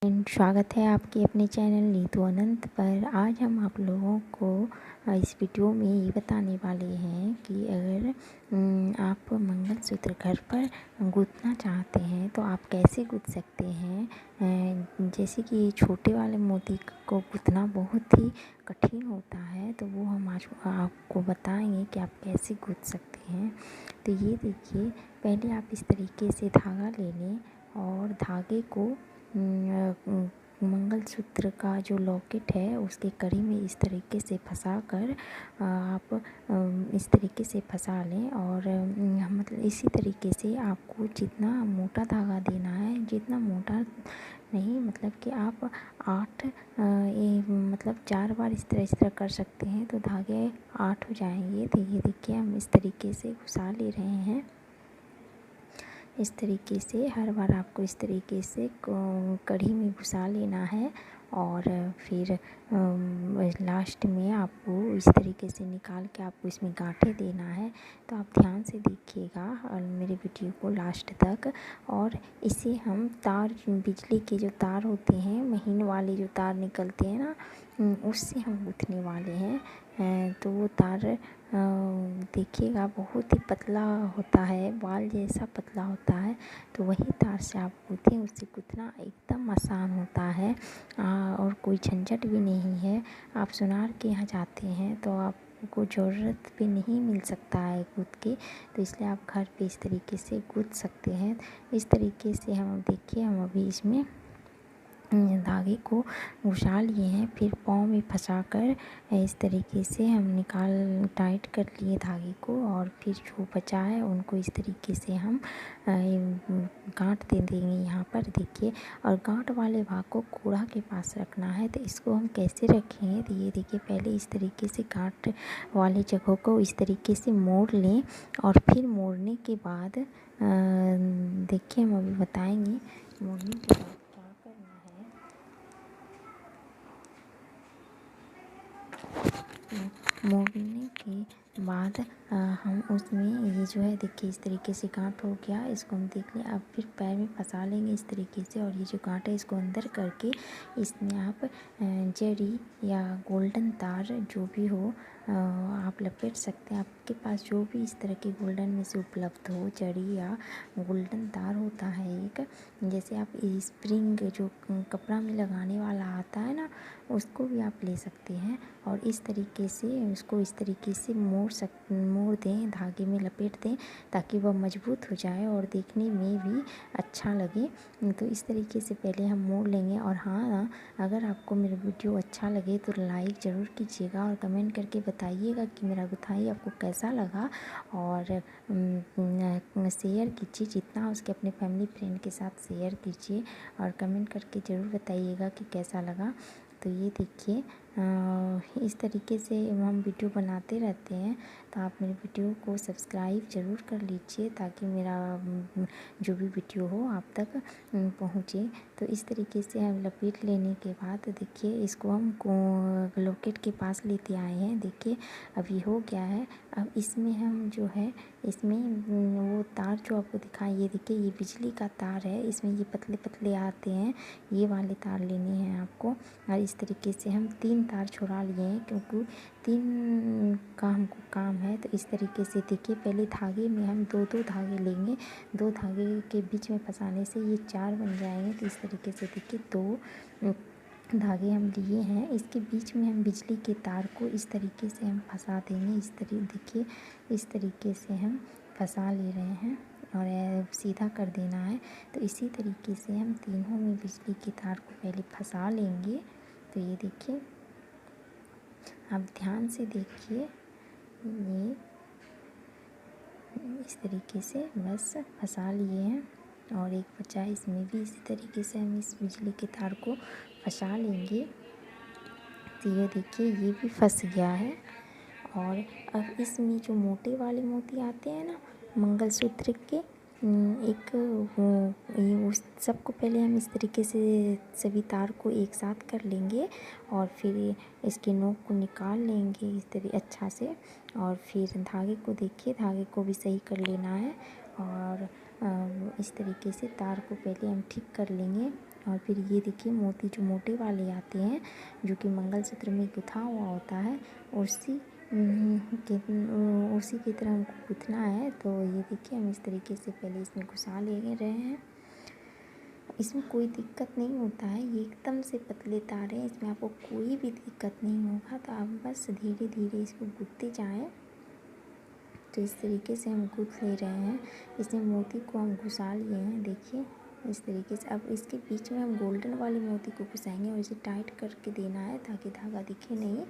स्वागत है आपके अपने चैनल नीतू अनंत पर। आज हम आप लोगों को इस वीडियो में ये बताने वाले हैं कि अगर आप मंगलसूत्र घर पर गूंथना चाहते हैं तो आप कैसे गूंथ सकते हैं। जैसे कि छोटे वाले मोती को गूंथना बहुत ही कठिन होता है, तो वो हम आज आपको बताएंगे कि आप कैसे गूंथ सकते हैं। तो ये देखिए, पहले आप इस तरीके से धागा ले लें और धागे को मंगलसूत्र का जो लॉकेट है उसके कड़ी में इस तरीके से फंसा कर आप इस तरीके से फंसा लें। और मतलब इसी तरीके से आपको जितना मोटा धागा देना है, जितना मोटा नहीं, मतलब कि आप 8 मतलब 4 बार इस तरह कर सकते हैं तो धागे 8 हो जाएंगे। तो ये देखिए, हम इस तरीके से घुसा ले रहे हैं। इस तरीके से हर बार आपको इस तरीके से कड़ी में घुसा लेना है और फिर लास्ट में आपको इस तरीके से निकाल के आपको इसमें गांठें देना है। तो आप ध्यान से देखिएगा और मेरे वीडियो को लास्ट तक। और इसे हम तार, बिजली के जो तार होते हैं, महीन वाले जो तार निकलते हैं ना, उससे हम गूँथने वाले हैं। तो वो तार देखिएगा बहुत ही पतला होता है, बाल जैसा पतला होता है। तो वही तार से आप गूँथें, उससे गूँथना एकदम आसान होता है और कोई झंझट भी नहीं है। आप सुनार के यहाँ जाते हैं तो आपको ज़रूरत भी नहीं मिल सकता है गूँथ के, तो इसलिए आप घर पे इस तरीके से गूँथ सकते हैं। इस तरीके से हम देखिए, हम अभी इसमें धागे को घुसा लिए हैं, फिर पाँव में फंसाकर इस तरीके से हम टाइट कर लिए धागे को। और फिर जो बचा है उनको इस तरीके से हम गांठ दे देंगे यहाँ पर देखिए। और गांठ वाले भाग को कोड़ा के पास रखना है। तो इसको हम कैसे रखेंगे, तो ये देखिए, पहले इस तरीके से गांठ वाली जगह को इस तरीके से मोड़ लें और फिर मोड़ने के बाद देखिए, हम अभी बताएंगे मोड़ने के बाद क्या करना है। मोड़ने के बाद हम उसमें ये जो है देखिए, इस तरीके से गांठ हो गया, इसको हम देख लें। अब फिर पैर में फंसा लेंगे इस तरीके से, और ये जो गांठ है इसको अंदर करके इसमें आप जड़ी या गोल्डन तार जो भी हो आप लपेट सकते हैं। आपके पास जो भी इस तरह के गोल्डन में से उपलब्ध हो, जड़ी या गोल्डन तार होता है एक, जैसे आप स्प्रिंग जो कपड़ा में लगाने वाला आता है ना, उसको भी आप ले सकते हैं। और इस तरीके से उसको इस तरीके से मोड़ दें, धागे में लपेट दें ताकि वह मजबूत हो जाए और देखने में भी अच्छा लगे। तो इस तरीके से पहले हम मोड़ लेंगे। और हाँ, अगर आपको मेरा वीडियो अच्छा लगे तो लाइक ज़रूर कीजिएगा और कमेंट करके बताइएगा कि मेरा गुथाई आपको कैसा लगा। और शेयर कीजिए, जितना उसके अपने फैमिली फ्रेंड के साथ शेयर कीजिए और कमेंट करके ज़रूर बताइएगा कि कैसा लगा। तो ये देखिए, इस तरीके से हम वीडियो बनाते रहते हैं, तो आप मेरे वीडियो को सब्सक्राइब ज़रूर कर लीजिए ताकि मेरा जो भी वीडियो हो आप तक पहुँचे। तो इस तरीके से हम लपेट लेने के बाद देखिए, इसको हम लॉकेट के पास लेते आए हैं। देखिए, अभी हो गया है। अब इसमें हम जो है, इसमें वो तार जो आपको दिखाई, ये देखिए, ये बिजली का तार है। इसमें ये पतले पतले आते हैं, ये वाले तार लेने हैं आपको। और इस तरीके से हम 3 तार छुड़ा लिए हैं, क्योंकि 3 का हमको काम है। तो इस तरीके से देखिए, पहले धागे में हम 2-2 धागे लेंगे, 2 धागे के बीच में फंसाने से ये 4 बन जाएंगे। तो इस तरीके से देखिए, 2 धागे हम लिए हैं, इसके बीच में हम बिजली के तार को इस तरीके से हम फंसा देंगे। देखिए, इस तरीके से हम फंसा ले रहे हैं और सीधा कर देना है। तो इसी तरीके से हम तीनों में बिजली के तार को पहले फंसा लेंगे। तो ये देखिए, आप ध्यान से देखिए, ये इस तरीके से बस फंसा लिए हैं। और एक बचा है, इसमें भी इसी तरीके से हम इस बिजली के तार को फंसा लेंगे। तो ये देखिए, ये भी फंस गया है। और अब इसमें जो मोटे वाले मोती आते हैं ना मंगलसूत्र के, एक ये उस सबको पहले हम इस तरीके से सभी तार को एक साथ कर लेंगे और फिर इसके नोक को निकाल लेंगे इस तरह अच्छा से। और फिर धागे को देखिए, धागे को भी सही कर लेना है। और इस तरीके से तार को पहले हम ठीक कर लेंगे और फिर ये देखिए मोती जो मोटे वाले आते हैं जो कि मंगलसूत्र में गुथा हुआ होता है, उसी की तरह हमको गुथना है। तो ये देखिए हम इस तरीके से पहले इसमें घुसा ले रहे हैं। इसमें कोई दिक्कत नहीं होता है, ये एकदम से पतले तार हैं, इसमें आपको कोई भी दिक्कत नहीं होगा। तो आप बस धीरे धीरे इसको गूँथते जाएं। तो इस तरीके से हम गूँथ ले रहे हैं। इसमें मोती को हम घुसा लिए हैं, देखिए इस तरीके से। अब इसके बीच में हम गोल्डन वाले मोती को घुसाएंगे और इसे टाइट करके देना है ताकि धागा दिखे नहीं।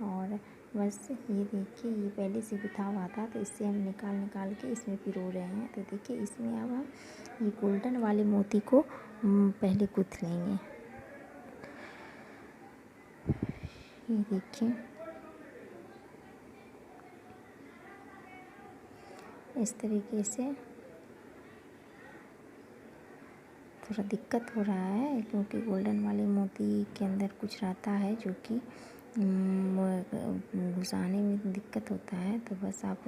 और बस ये देखिए ये पहले से गुथा हुआ था, तो इससे हम निकाल के इसमें पिरो रहे हैं। तो देखिए इसमें अब हम ये गोल्डन वाले मोती को पहले गूँथ लेंगे। ये देखिए इस तरीके से। थोड़ा दिक्कत हो रहा है क्योंकि गोल्डन वाले मोती के अंदर कुछ रहता है जो कि घुसाने में दिक्कत होता है। तो बस आप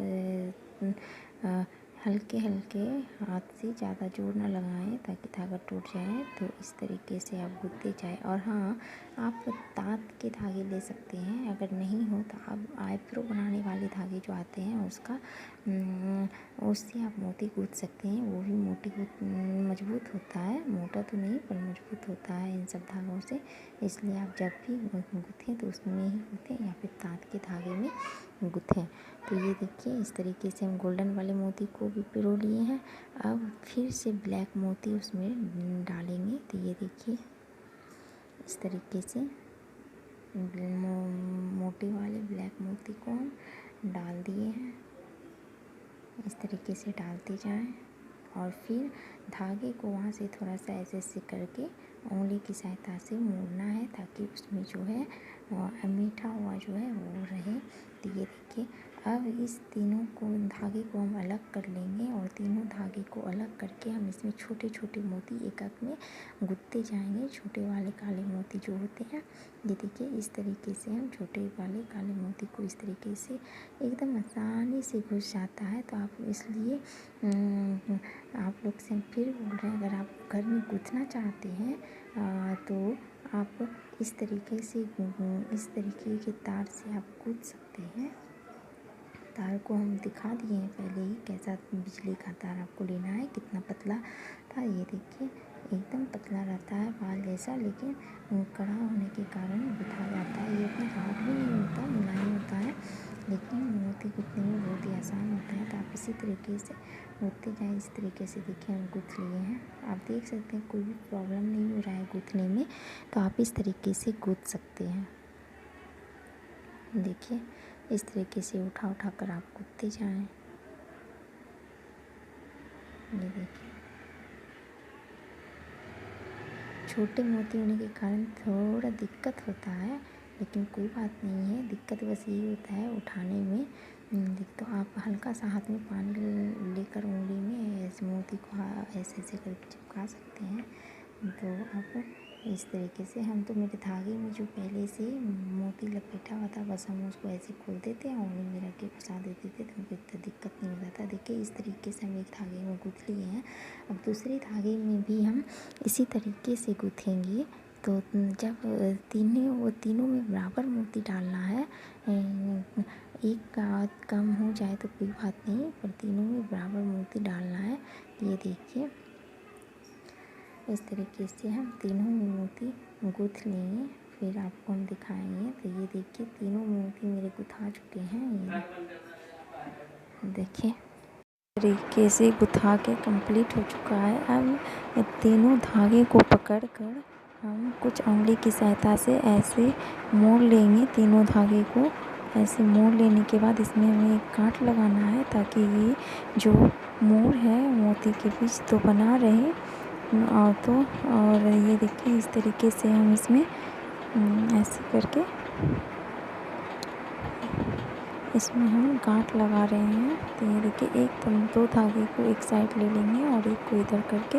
हल्के हल्के हाथ से, ज़्यादा जोर ना लगाएं ताकि धागा टूट जाए। तो इस तरीके से आप गूँथते जाएं। और हाँ, आप तात के धागे ले सकते हैं, अगर नहीं हो तो आप आईब्रो बनाने वाले धागे जो आते हैं उससे आप मोती गूँथ सकते हैं। वो भी मजबूत होता है, मोटा तो नहीं पर मजबूत होता है इन सब धागों से। इसलिए आप जब भी गूँथें तो उसमें ही गूँथें या फिर तात के धागे में गूँथें। तो ये देखिए इस तरीके से हम गोल्डन वाले मोती को भी पिरो लिए हैं। अब फिर से ब्लैक मोती उसमें डालेंगे। तो ये देखिए इस तरीके से मोटे वाले ब्लैक मोती को हम डाल दिए हैं। इस तरीके से डालते जाएं और फिर धागे को वहाँ से थोड़ा सा ऐसे करके उंगली की सहायता से मोड़ना है ताकि उसमें जो है मीठा हुआ जो है वो रहे। तो ये देखिए अब इस तीनों को धागे को हम अलग कर लेंगे और तीनों धागे को अलग करके हम इसमें छोटे छोटे मोती एक में गुथते जाएंगे। छोटे वाले काले मोती जो होते हैं, ये देखिए इस तरीके से हम छोटे वाले काले मोती को इस तरीके से एकदम आसानी से घुस जाता है। तो आप इसलिए आप लोग से फिर बोल रहे हैं, अगर आप घर में गूँथना चाहते हैं तो आप इस तरीके के तार से आप गूँथ सकते हैं। तार को हम दिखा दिए हैं पहले ही, कैसा बिजली का तार आपको लेना है, कितना पतला था। ये देखिए एकदम पतला रहता है बाल जैसा, लेकिन कड़ा होने के कारण गुथा जाता है। ये इतना हार्ड भी नहीं होता, मुलायम होता है, लेकिन मोती गूँथने में बहुत ही आसान होता है। तो आप इसी तरीके से गूँथते जाएँ। इस तरीके से देखिए हम गूँथ लिए हैं। आप देख सकते हैं कोई भी प्रॉब्लम नहीं हो रहा है गूँथने में, तो आप इस तरीके से गूँथ सकते हैं। देखिए इस तरीके से उठा कर आप गूँथते जाएं। ये देखिए छोटे मोती होने के कारण थोड़ा दिक्कत होता है, लेकिन कोई बात नहीं है। दिक्कत बस यही होता है उठाने में। तो आप हल्का सा हाथ में पानी लेकर उंगली में ऐसे मोती को ऐसे करके चिपका सकते हैं। तो आप इस तरीके से, हम तो मेरे धागे में जो पहले से मोती लपेटा हुआ था बस हम उसको ऐसे खोल देते हैं, उंगली में रख के फंसा देते थे, तो हमको इतना दिक्कत नहीं होता था। देखिए इस तरीके से हम एक धागे में गूँथ लिए हैं। अब दूसरे धागे में भी हम इसी तरीके से गूँथेंगे। तो जब तीनों में बराबर मोती डालना है, एक का कम हो जाए तो कोई बात नहीं, पर तीनों में बराबर मोती डालना है। ये देखिए इस तरीके से हम तीनों में मोती गूँथ लेंगे, फिर आपको हम दिखाएंगे। तो ये देखिए तीनों मोती मेरे गुथा चुके हैं। ये देखिए तरीके से गुथा के कंप्लीट हो चुका है। अब तीनों धागे को पकड़कर हम कुछ उंगली की सहायता से ऐसे मोड़ लेंगे। तीनों धागे को ऐसे मोड़ लेने के बाद इसमें हमें एक गांठ लगाना है ताकि ये जो मोड़ है मोती के बीच तो बना रहे। और ये देखिए इस तरीके से हम इसमें ऐसे करके इसमें हम गांठ लगा रहे हैं। तो ये देखिए दो धागे को एक साइड ले लेंगे और एक को इधर करके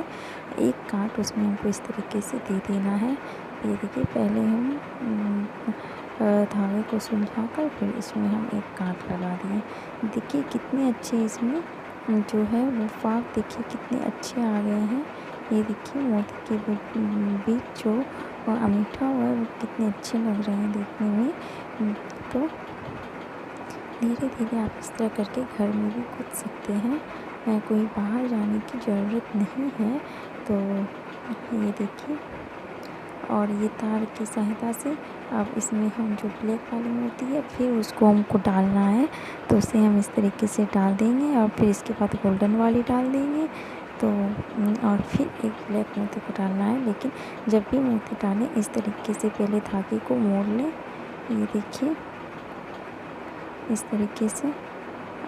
एक गांठ उसमें हमको इस तरीके से दे देना है। ये देखिए पहले हम धागे को सुलझा कर फिर इसमें हम एक गांठ लगा दिए। देखिए कितने अच्छे इसमें जो है वो फाग देखिए कितने अच्छे आ गए हैं। ये देखिए मोती के बीच जो अंगूठा हुआ है वो कितने अच्छे लग रहे हैं देखने में। तो धीरे धीरे आप इस तरह करके घर में भी गूँथ सकते हैं, कोई बाहर जाने की ज़रूरत नहीं है। तो ये देखिए, और ये तार की सहायता से अब इसमें हम जो ब्लैक वाली मोती है फिर उसको हमको डालना है, तो उसे हम इस तरीके से डाल देंगे और फिर इसके बाद गोल्डन वाली डाल देंगे। तो और फिर एक ब्लैक मोती को डालना है, लेकिन जब भी मोती डालें इस तरीके से पहले धागे को मोड़ लें। ये देखिए इस तरीके से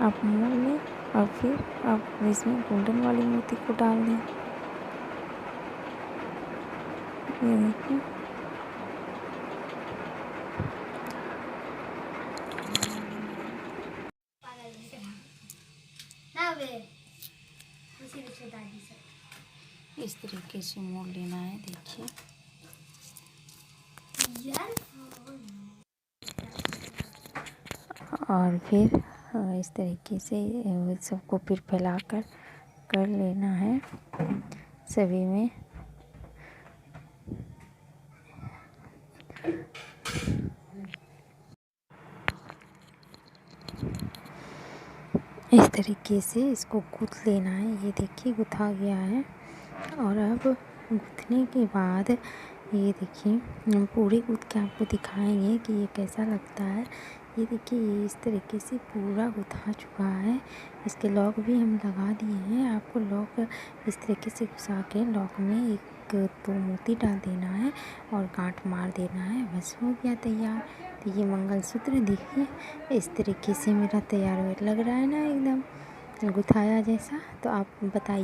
आप मोड़ लें और फिर आप इसमें गोल्डन वाली मोती को डाल दें। ये देखिए इस तरीके से मोड़ लेना है। देखिए और फिर इस तरीके से सबको फिर फैलाकर कर लेना है सभी में। इस तरीके से इसको गूँथ लेना है। ये देखिए गुथा गया है। और अब गूँथने के बाद ये देखिए हम पूरे गूँथ के आपको दिखाएंगे कि ये कैसा लगता है। ये देखिए ये इस तरीके से पूरा गुथा चुका है। इसके लॉक भी हम लगा दिए हैं। आपको लॉक इस तरीके से घुसा के लॉक में एक तो मोती डाल देना है और गांठ मार देना है, बस हो गया तैयार। तो ये मंगलसूत्र देखिए इस तरीके से मेरा तैयार हुआ, लग रहा है ना एकदम गुथाया जैसा। तो आप बताइए।